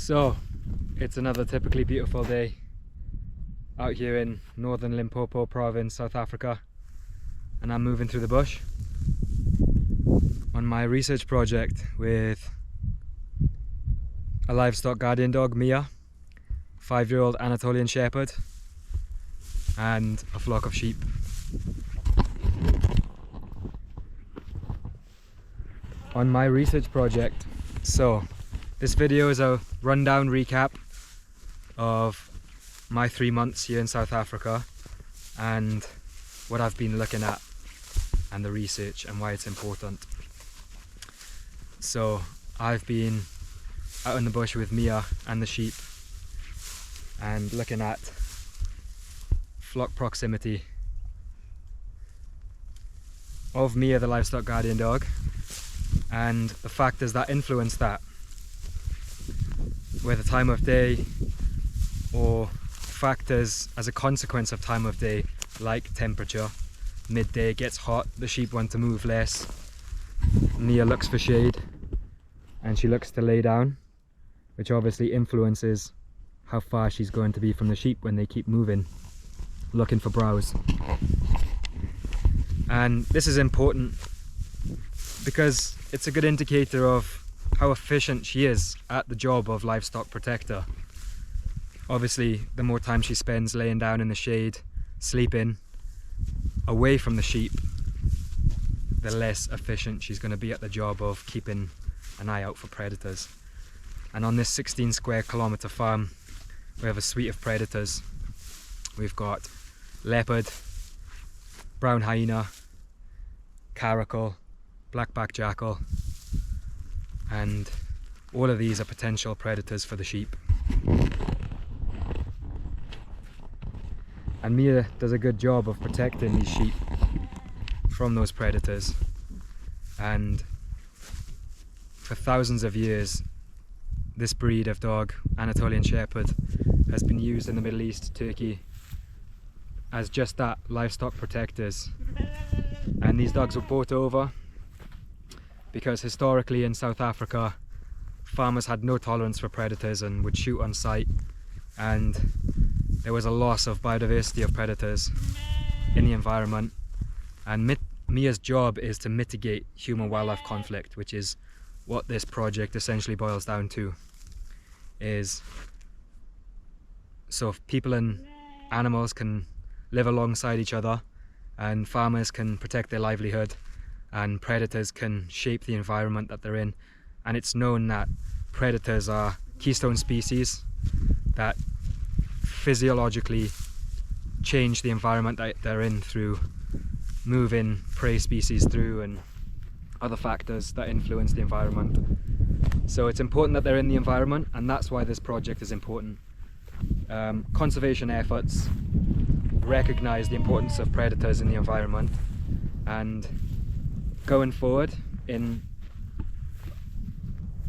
So, it's another typically beautiful day out here in northern Limpopo province, South Africa, and I'm moving through the bush on my research project with a livestock guardian dog, Mia, 5-year-old Anatolian Shepherd, and a flock of sheep. On my research project. So, this video is a rundown recap of my 3 months here in South Africa and what I've been looking at and the research and why it's important. So, I've been out in the bush with Mia and the sheep and looking at flock proximity of Mia, the livestock guardian dog, and the factors that influence that, whether time of day or factors as a consequence of time of day, like temperature. Midday gets hot, the sheep want to move less, Mia looks for shade and she looks to lay down, which obviously influences how far she's going to be from the sheep when they keep moving, looking for browse. And this is important because it's a good indicator of how efficient she is at the job of livestock protector. Obviously, the more time she spends laying down in the shade, sleeping, away from the sheep, the less efficient she's going to be at the job of keeping an eye out for predators. And on this 16 square kilometre farm, we have a suite of predators. We've got leopard, brown hyena, caracal, black-backed jackal, and all of these are potential predators for the sheep. And Mia does a good job of protecting these sheep from those predators. And for thousands of years, this breed of dog, Anatolian Shepherd, has been used in the Middle East, Turkey, as just that, livestock protectors. And these dogs were brought over because historically in South Africa, farmers had no tolerance for predators and would shoot on sight, and there was a loss of biodiversity of predators in the environment. And Mia's job is to mitigate human-wildlife conflict, which is what this project essentially boils down to. Is so people and animals can live alongside each other, and farmers can protect their livelihood, and predators can shape the environment that they're in. And it's known that predators are keystone species that physiologically change the environment that they're in through moving prey species through and other factors that influence the environment. So it's important that they're in the environment, and that's why this project is important. Conservation efforts recognize the importance of predators in the environment, and going forward in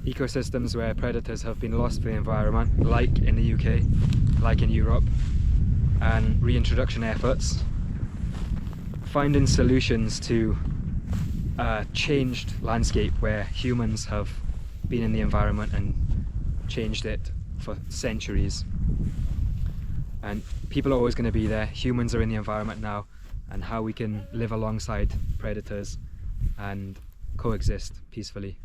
ecosystems where predators have been lost for the environment, like in the UK, like in Europe, and reintroduction efforts, finding solutions to a changed landscape where humans have been in the environment and changed it for centuries. And people are always going to be there, humans are in the environment now, and how we can live alongside predators and coexist peacefully.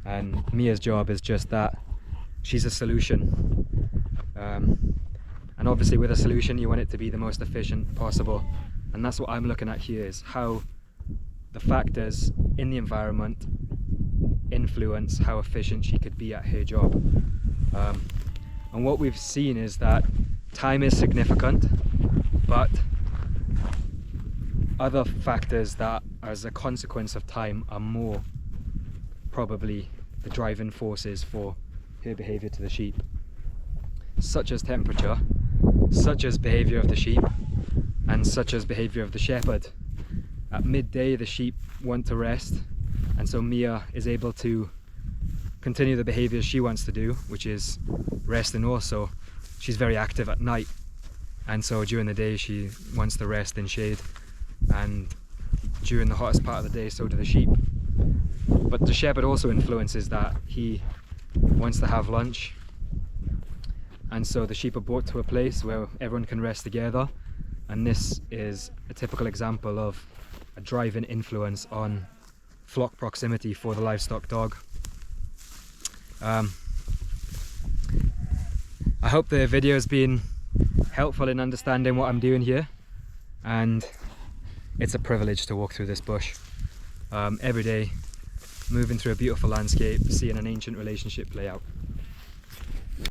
And Mia's job is just that. She's a solution. And obviously with a solution you want it to be the most efficient possible. And that's what I'm looking at here, is how the factors in the environment influence how efficient she could be at her job. And what we've seen is that time is significant, but other factors that as a consequence of time are more probably the driving forces for her behaviour to the sheep, such as temperature, such as behaviour of the sheep, and such as behaviour of the shepherd. At midday the sheep want to rest, and so Mia is able to continue the behaviours she wants to do, which is rest, and also she's very active at night, and so during the day she wants to rest in shade, and during the hottest part of the day so do the sheep. But the shepherd also influences that. He wants to have lunch and so the sheep are brought to a place where everyone can rest together, and this is a typical example of a driving influence on flock proximity for the livestock dog. I hope the video has been helpful in understanding what I'm doing here, and it's a privilege to walk through this bush every day, moving through a beautiful landscape, seeing an ancient relationship play out.